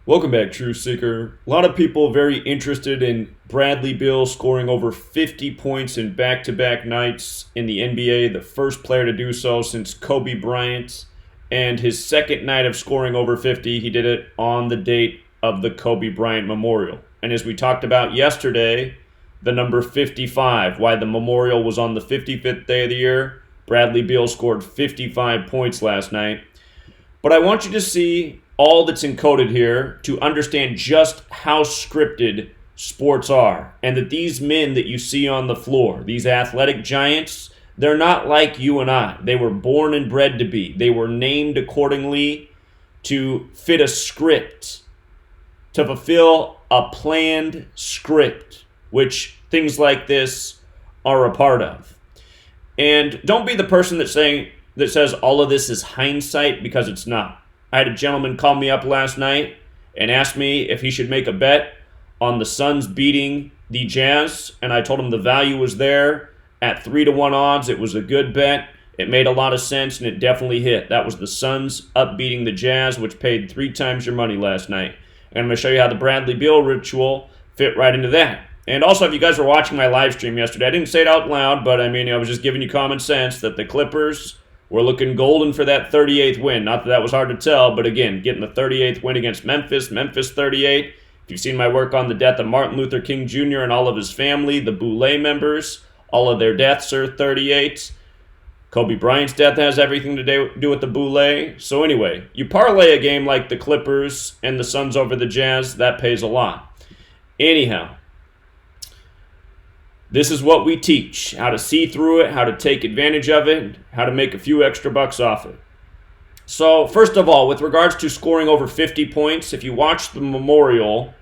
Welcome back, Truth Seeker. A lot of people very interested in Bradley Beal scoring over 50 points in back-to-back nights in the NBA, the first player to do so since Kobe Bryant, and his second night of scoring over 50, he did it on the date of the Kobe Bryant Memorial. And as we talked about yesterday, the number 55, why the memorial was on the 55th day of the year, Bradley Beal scored 55 points last night. But I want you to see all that's encoded here to understand just how scripted sports are, and that these men that you see on the floor, these athletic giants, they're not like you and I. They were born and bred to be. They were named accordingly to fit a script, to fulfill a planned script, which things like this are a part of. And don't be the person that says all of this is hindsight, because it's not. I had a gentleman call me up last night and ask me if he should make a bet on the Suns beating the Jazz, and I told him the value was there at 3-1 odds. It was a good bet. It made a lot of sense, and it definitely hit. That was the Suns up beating the Jazz, which paid 3 times your money last night. And I'm going to show you how the Bradley Beal ritual fit right into that. And also, if you guys were watching my live stream yesterday, I didn't say it out loud, but I was just giving you common sense that the Clippers we're looking golden for that 38th win. Not that was hard to tell, but again, getting the 38th win against Memphis 38. If you've seen my work on the death of Martin Luther King Jr. and all of his family, the Boule members, all of their deaths are 38. Kobe Bryant's death has everything to do with the Boule. So anyway, you parlay a game like the Clippers and the Suns over the Jazz, that pays a lot. Anyhow, this is what we teach, how to see through it, how to take advantage of it, how to make a few extra bucks off it. So first of all, with regards to scoring over 50 points, if you watch the memorial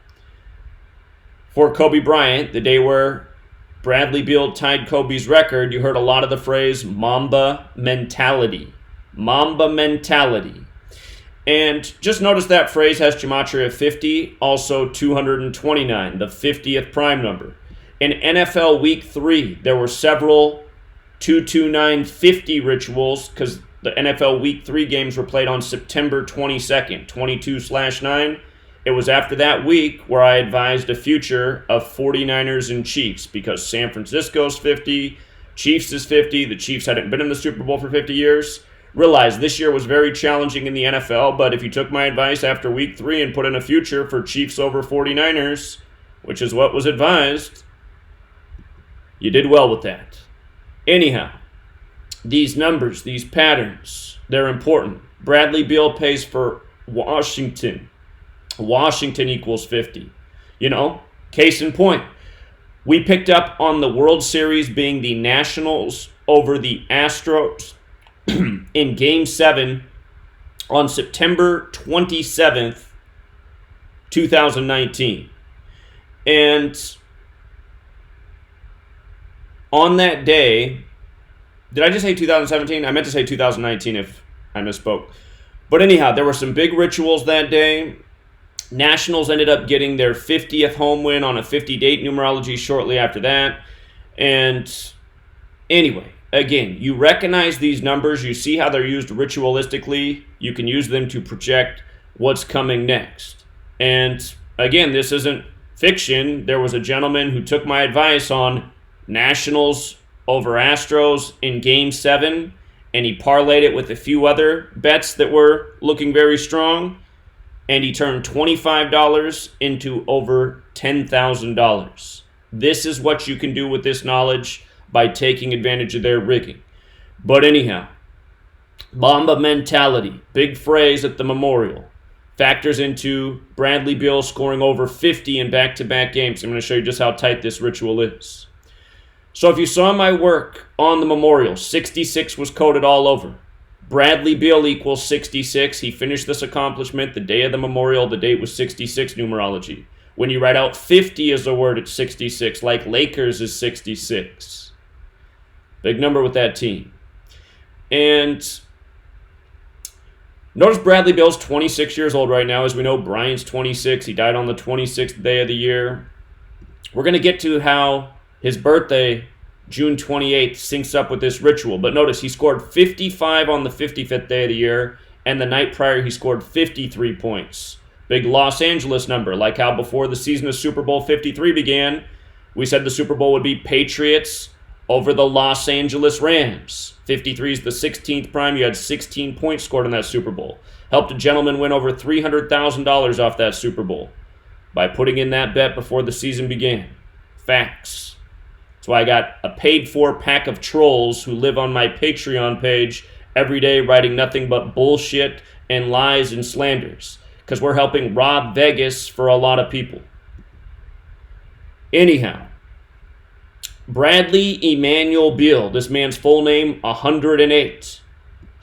for Kobe Bryant, the day where Bradley Beal tied Kobe's record, you heard a lot of the phrase Mamba mentality. Mamba mentality. And just notice that phrase has Gematria 50, also 229, the 50th prime number. In NFL Week 3, there were several 229-50 rituals because the NFL Week 3 games were played on September 22nd, 22/9. It was after that week where I advised a future of 49ers and Chiefs because San Francisco's 50, Chiefs is 50. The Chiefs hadn't been in the Super Bowl for 50 years. Realized this year was very challenging in the NFL, but if you took my advice after Week 3 and put in a future for Chiefs over 49ers, which is what was advised, you did well with that. Anyhow, these numbers, these patterns, they're important. Bradley Beal pays for Washington. Washington equals 50. Case in point. We picked up on the World Series being the Nationals over the Astros in Game 7 on September 27th, 2019. And on that day, did I just say 2017? I meant to say 2019 if I misspoke. But anyhow, there were some big rituals that day. Nationals ended up getting their 50th home win on a 50-date numerology shortly after that. And anyway, again, you recognize these numbers. You see how they're used ritualistically. You can use them to project what's coming next. And again, this isn't fiction. There was a gentleman who took my advice on Nationals over Astros in Game 7, and he parlayed it with a few other bets that were looking very strong, and he turned $25 into over $10,000. This is what you can do with this knowledge by taking advantage of their rigging. But anyhow, Mamba mentality, big phrase at the memorial, factors into Bradley Beal scoring over 50 in back-to-back games. I'm going to show you just how tight this ritual is. So if you saw my work on the memorial, 66 was coded all over. Bradley Beal equals 66. He finished this accomplishment the day of the memorial. The date was 66 numerology. When you write out 50 as a word, it's 66, like Lakers is 66. Big number with that team. And notice Bradley Beal's 26 years old right now. As we know, Bryant's 26. He died on the 26th day of the year. We're going to get to how his birthday, June 28th, syncs up with this ritual. But notice he scored 55 on the 55th day of the year, and the night prior he scored 53 points. Big Los Angeles number, like how before the season of Super Bowl 53 began, we said the Super Bowl would be Patriots over the Los Angeles Rams. 53 is the 16th prime. You had 16 points scored in that Super Bowl. Helped a gentleman win over $300,000 off that Super Bowl by putting in that bet before the season began. Facts. That's why I got a paid-for pack of trolls who live on my Patreon page every day writing nothing but bullshit and lies and slanders. Because we're helping rob Vegas for a lot of people. Anyhow, Bradley Emmanuel Beal, this man's full name, 108.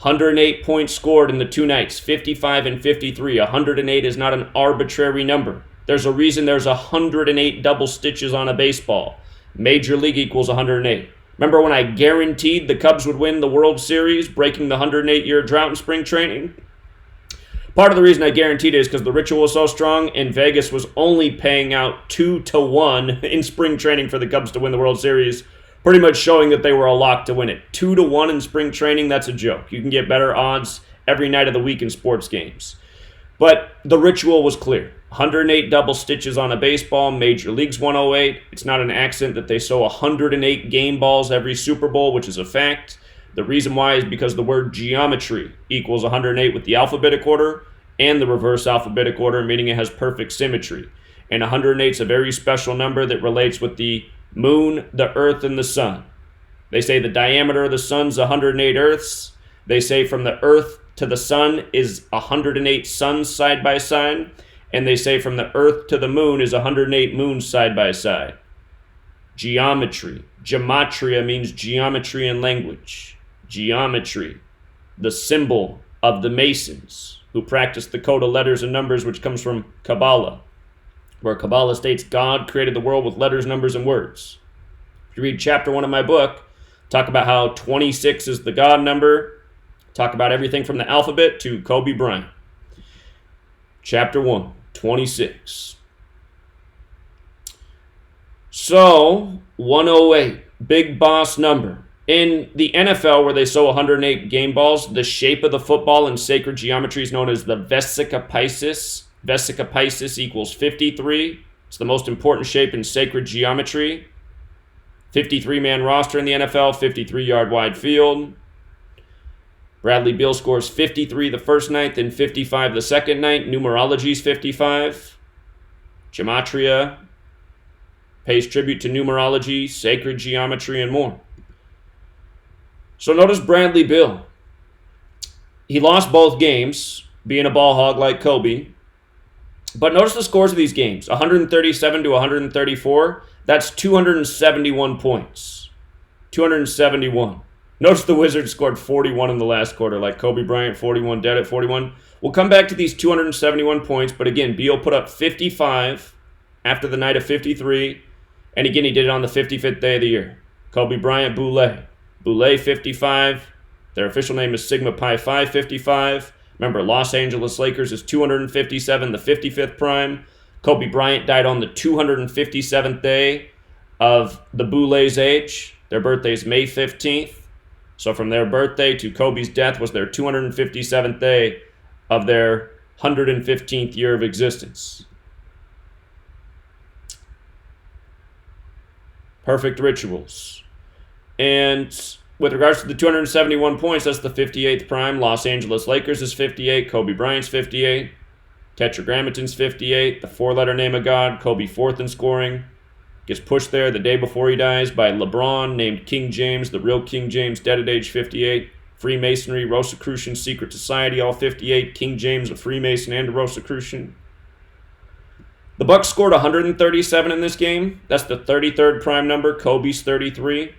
108 points scored in the 2 nights, 55 and 53. 108 is not an arbitrary number. There's a reason there's 108 double stitches on a baseball. Major League equals 108. Remember when I guaranteed the Cubs would win the World Series, breaking the 108-year drought in spring training? Part of the reason I guaranteed it is because the ritual was so strong and Vegas was only paying out 2-1 in spring training for the Cubs to win the World Series, pretty much showing that they were a lock to win it. 2-1 in spring training, that's a joke. You can get better odds every night of the week in sports games. But the ritual was clear. 108 double stitches on a baseball, Major League's 108. It's not an accident that they sow 108 game balls every Super Bowl, which is a fact. The reason why is because the word geometry equals 108 with the alphabetic order and the reverse alphabetic order, meaning it has perfect symmetry. And 108 is a very special number that relates with the moon, the earth, and the sun. They say the diameter of the sun's 108 earths. They say from the earth to the sun is 108 suns side by side. And they say from the earth to the moon is 108 moons side by side. Geometry. Gematria means geometry in language. Geometry, the symbol of the Masons, who practice the code of letters and numbers, which comes from Kabbalah, where Kabbalah states God created the world with letters, numbers, and words. If you read chapter 1 of my book, talk about how 26 is the God number, talk about everything from the alphabet to Kobe Bryant. Chapter 1, 26. So, 108, big boss number. In the NFL, where they sow 108 game balls, the shape of the football in sacred geometry is known as the Vesica Piscis. Vesica Piscis equals 53. It's the most important shape in sacred geometry. 53-man roster in the NFL, 53-yard wide field. Bradley Beal scores 53 the first night, then 55 the second night. Numerology is 55. Gematria pays tribute to numerology, sacred geometry, and more. So notice Bradley Beal. He lost both games, being a ball hog like Kobe. But notice the scores of these games. 137 to 134. That's 271 points. 271. Notice the Wizards scored 41 in the last quarter, like Kobe Bryant, 41, dead at 41. We'll come back to these 271 points, but again, Beal put up 55 after the night of 53. And again, he did it on the 55th day of the year. Kobe Bryant, Boule. Boule 55. Their official name is Sigma Pi Phi 55. Remember, Los Angeles Lakers is 257, the 55th prime. Kobe Bryant died on the 257th day of the Boule's age. Their birthday is May 15th. So from their birthday to Kobe's death was their 257th day of their 115th year of existence. Perfect rituals. And with regards to the 271 points, that's the 58th prime. Los Angeles Lakers is 58. Kobe Bryant's 58. Tetragrammaton's 58. The four-letter name of God. Kobe fourth in scoring. Gets pushed there the day before he dies by LeBron, named King James, the real King James, dead at age 58. Freemasonry, Rosicrucian, secret society, all 58. King James, a Freemason and a Rosicrucian. The Bucks scored 137 in this game. That's the 33rd prime number. Kobe's 33.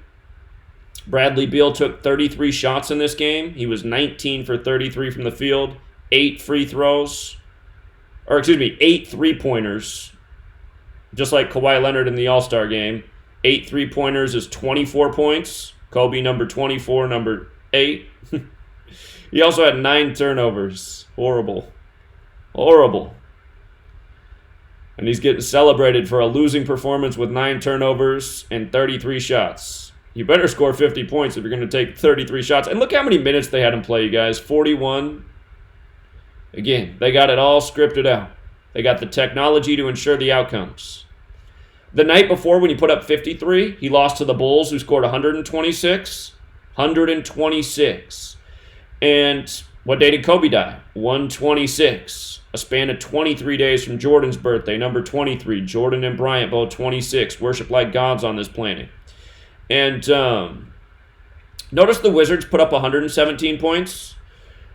Bradley Beal took 33 shots in this game. He was 19 for 33 from the field. 8 three-pointers. Just like Kawhi Leonard in the All-Star game. 8 three-pointers is 24 points. Kobe, number 24, number 8. He also had 9 turnovers. Horrible. And he's getting celebrated for a losing performance with 9 turnovers and 33 shots. You better score 50 points if you're going to take 33 shots. And look how many minutes they had him play, you guys. 41. Again, they got it all scripted out. They got the technology to ensure the outcomes. The night before, when he put up 53, he lost to the Bulls, who scored 126. 126. And what day did Kobe die? 126. A span of 23 days from Jordan's birthday, number 23. Jordan and Bryant, both 26. Worship like gods on this planet. And notice the Wizards put up 117 points.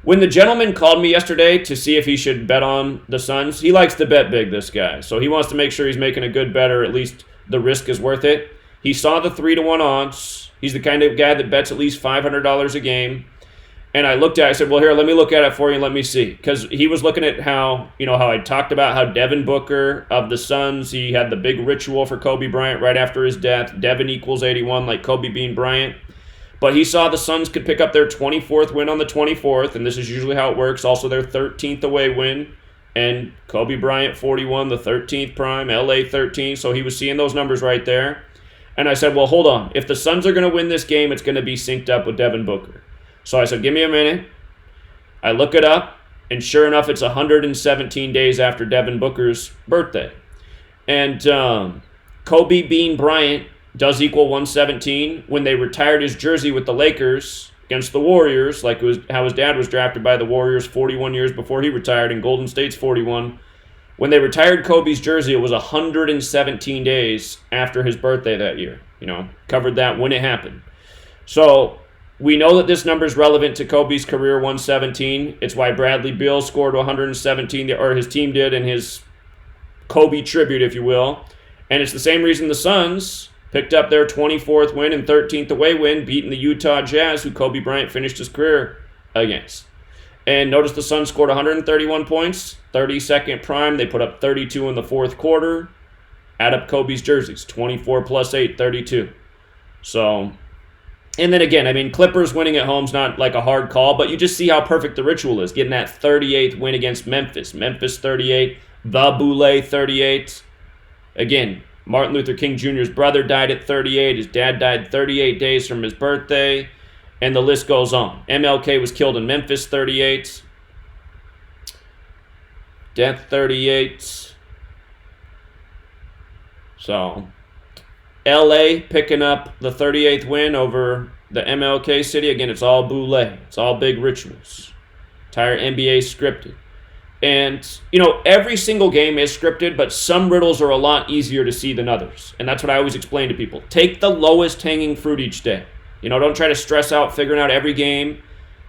When the gentleman called me yesterday to see if he should bet on the Suns, he likes to bet big, this guy. So he wants to make sure he's making a good bet, or at least the risk is worth it. He saw the 3-1 odds. He's the kind of guy that bets at least $500 a game. And I looked at it, I said, well, here, let me look at it for you and let me see. Because he was looking at how I talked about how Devin Booker of the Suns, he had the big ritual for Kobe Bryant right after his death. Devin equals 81, like Kobe being Bryant. But he saw the Suns could pick up their 24th win on the 24th, and this is usually how it works. Also their 13th away win. And Kobe Bryant, 41, the 13th prime, LA 13. So he was seeing those numbers right there. And I said, well, hold on. If the Suns are going to win this game, it's going to be synced up with Devin Booker. So I said, give me a minute. I look it up, and sure enough, it's 117 days after Devin Booker's birthday. And Kobe Bean Bryant does equal 117. When they retired his jersey with the Lakers against the Warriors, like it was how his dad was drafted by the Warriors 41 years before he retired, and Golden State's 41. When they retired Kobe's jersey, it was 117 days after his birthday that year. Covered that when it happened. So we know that this number is relevant to Kobe's career 117. It's why Bradley Beal scored 117, or his team did, in his Kobe tribute, if you will. And it's the same reason the Suns picked up their 24th win and 13th away win, beating the Utah Jazz, who Kobe Bryant finished his career against. And notice the Suns scored 131 points, 32nd prime. They put up 32 in the fourth quarter. Add up Kobe's jerseys, 24 plus 8, 32. So, and then again, Clippers winning at home is not like a hard call, but you just see how perfect the ritual is, getting that 38th win against Memphis. Memphis 38, the Boule 38. Again, Martin Luther King Jr.'s brother died at 38. His dad died 38 days from his birthday. And the list goes on. MLK was killed in Memphis, 38. Death, 38. So, LA picking up the 38th win over the MLK city. Again, it's all boule. It's all big rituals. Entire NBA scripted. And, every single game is scripted, but some riddles are a lot easier to see than others. And that's what I always explain to people. Take the lowest hanging fruit each day. Don't try to stress out figuring out every game.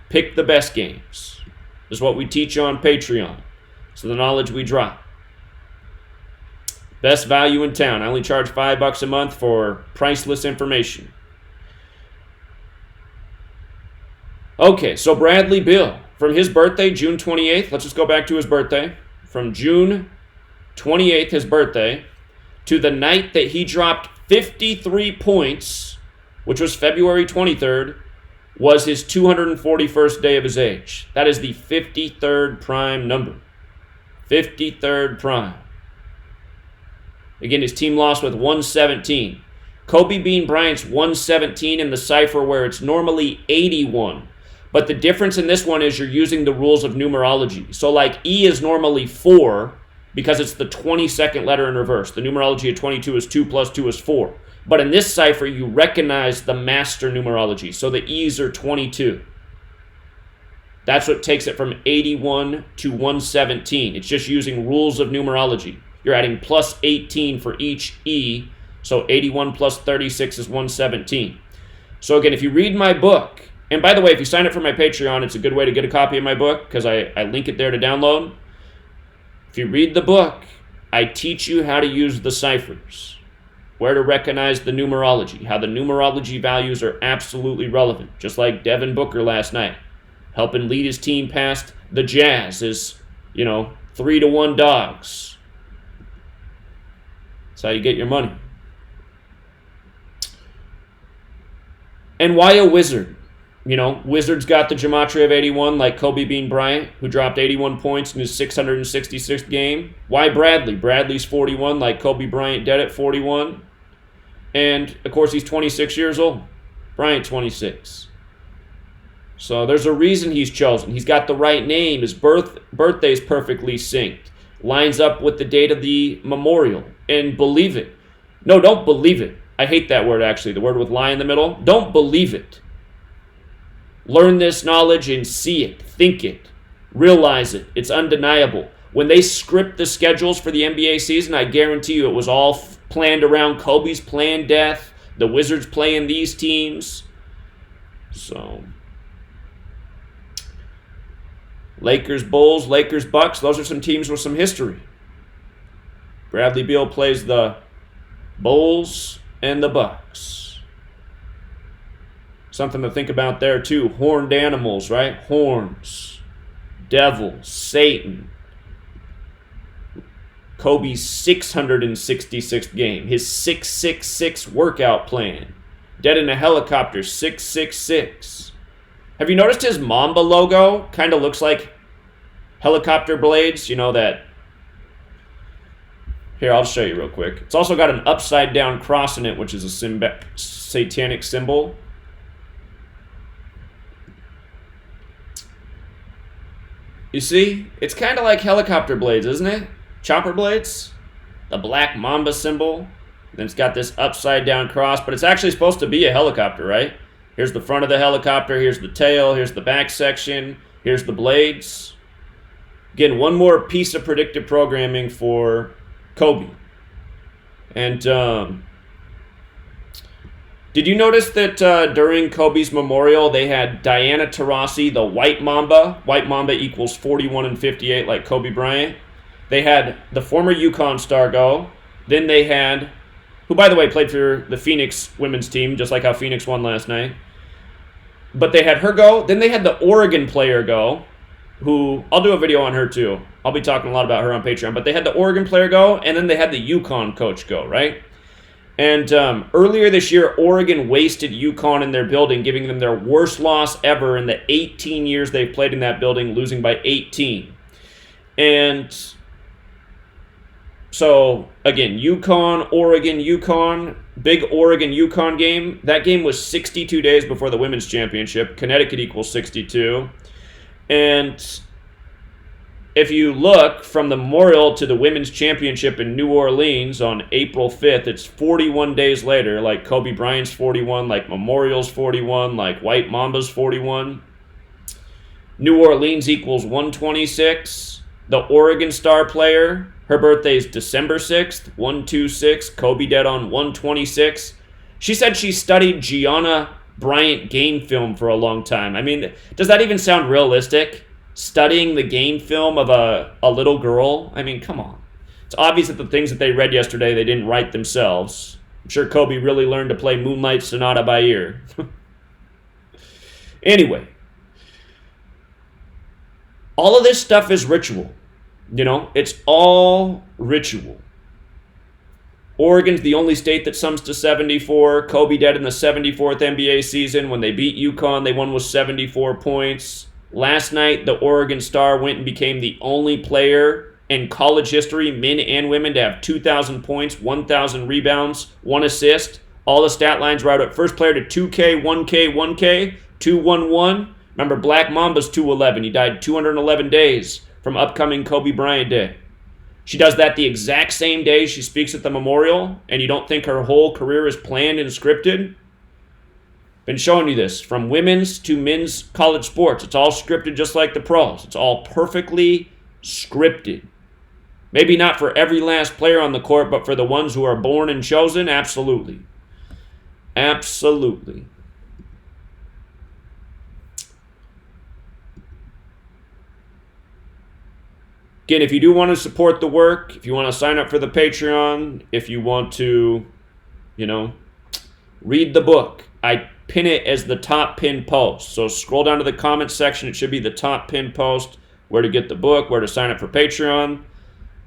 Pick the best games. This is what we teach you on Patreon. So the knowledge we drop. Best value in town. I only charge $5 a month for priceless information. Okay, so Bradley Beal. From his birthday, June 28th. Let's just go back to his birthday. From June 28th, his birthday, to the night that he dropped 53 points, which was February 23rd, was his 241st day of his age. That is the 53rd prime number. 53rd prime. Again, his team lost with 117. Kobe Bean Bryant's 117 in the cipher where it's normally 81. But the difference in this one is you're using the rules of numerology. So like E is normally 4 because it's the 22nd letter in reverse. The numerology of 22 is 2 plus 2 is 4. But in this cipher, you recognize the master numerology. So the E's are 22. That's what takes it from 81 to 117. It's just using rules of numerology. You're adding plus 18 for each E. So 81 plus 36 is 117. So again, if you read my book, and by the way, if you sign up for my Patreon, it's a good way to get a copy of my book because I link it there to download. If you read the book, I teach you how to use the ciphers, where to recognize the numerology, how the numerology values are absolutely relevant, just like Devin Booker last night, helping lead his team past the Jazz as, 3-1 dogs. That's how you get your money. And why a wizard? Wizards got the Gematria of 81 like Kobe Bean Bryant, who dropped 81 points in his 666th game. Why Bradley? Bradley's 41 like Kobe Bryant did at 41. And, of course, he's 26 years old. Bryant, 26. So there's a reason he's chosen. He's got the right name. His birthday's perfectly synced. lines up with the date of the memorial. And believe it. No, don't believe it. I hate that word, actually, the word with lie in the middle. Don't believe it. Learn this knowledge and see it, think it, realize it. It's undeniable. When they script the schedules for the NBA season, I guarantee you it was all planned around Kobe's planned death, the Wizards playing these teams. So, Lakers, Bulls, Lakers, Bucks, those are some teams with some history. Bradley Beal plays the Bulls and the Bucks. Something to think about there too. Horned animals, right? Horns, devil, Satan. Kobe's 666th game, his 666 workout plan. Dead in a helicopter, 666. Have you noticed his Mamba logo kind of looks like helicopter blades? You know that. Here, I'll show you real quick. It's also got an upside down cross in it, which is a satanic symbol. You see? It's kind of like helicopter blades, isn't it? Chopper blades. The black Mamba symbol. Then it's got this upside down cross, but it's actually supposed to be a helicopter, right? Here's the front of the helicopter, here's the tail, here's the back section, here's the blades. Again, one more piece of predictive programming for Kobe. And did you notice that during Kobe's memorial, they had Diana Taurasi, the White Mamba. White Mamba equals 41 and 58, like Kobe Bryant. They had the former UConn star go. Then they had, who by the way played for the Phoenix women's team, just like how Phoenix won last night. But they had her go. Then they had the Oregon player go, who, I'll do a video on her too. I'll be talking a lot about her on Patreon. But they had the Oregon player go, and then they had the UConn coach go, right? And earlier this year, Oregon wasted UConn in their building, giving them their worst loss ever in the 18 years they've played in that building, losing by 18. And so, again, UConn, Oregon, big Oregon-UConn game. That game was 62 days before the women's championship. Connecticut equals 62. And if you look from the memorial to the women's championship in New Orleans on April 5th, it's 41 days later, like Kobe Bryant's 41, like Memorial's 41, like White Mamba's 41. New Orleans equals 126. The Oregon star player, her birthday is December 6th, 126. Kobe dead on 126. She said she studied Gianna Bryant game film for a long time. I mean, does that even sound realistic? Studying the game film of a little girl? I mean, come on. It's obvious that the things that they read yesterday, they didn't write themselves. I'm sure Kobe really learned to play Moonlight Sonata by ear. Anyway, all of this stuff is ritual. You know, it's all ritual. Oregon's the only state that sums to 74. Kobe dead in the 74th NBA season. When they beat UConn, they won with 74 points. Last night, the Oregon Star went and became the only player in college history, men and women, to have 2,000 points, 1,000 rebounds, 1 assist. All the stat lines were out at first player to 2K, 1K, 1K, 211. Remember, Black Mamba's 211. He died 211 days from upcoming Kobe Bryant Day. She does that the exact same day she speaks at the memorial, and you don't think her whole career is planned and scripted? Been showing you this from women's to men's college sports. It's all scripted just like the pros. It's all perfectly scripted. Maybe not for every last player on the court, but for the ones who are born and chosen, absolutely. Absolutely. Again, if you do want to support the work, if you want to sign up for the Patreon, if you want to, read the book, I pin it as the top pinned post. So scroll down to the comments section. It should be the top pinned post where to get the book, where to sign up for Patreon.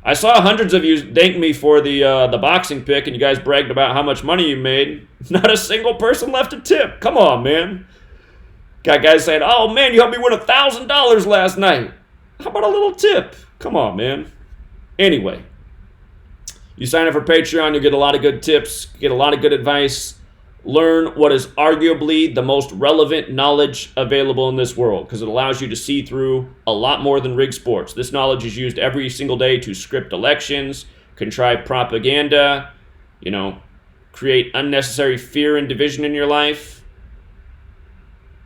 I saw hundreds of you thank me for the boxing pick, and you guys bragged about how much money you made. Not a single person left a tip. Come on, man. Got guys saying, "Oh man, you helped me win $1,000 last night." How about a little tip? Come on, man. Anyway, you sign up for Patreon, you get a lot of good tips, get a lot of good advice, learn what is arguably the most relevant knowledge available in this world, because it allows you to see through a lot more than rigged sports. This knowledge is used every single day to script elections, contrive propaganda, create unnecessary fear and division in your life.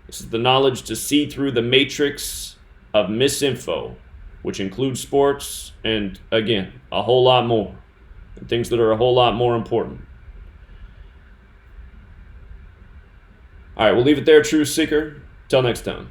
This is the knowledge to see through the matrix of misinfo, which includes sports and, again, a whole lot more. And things that are a whole lot more important. All right, we'll leave it there, Truth Seeker. Till next time.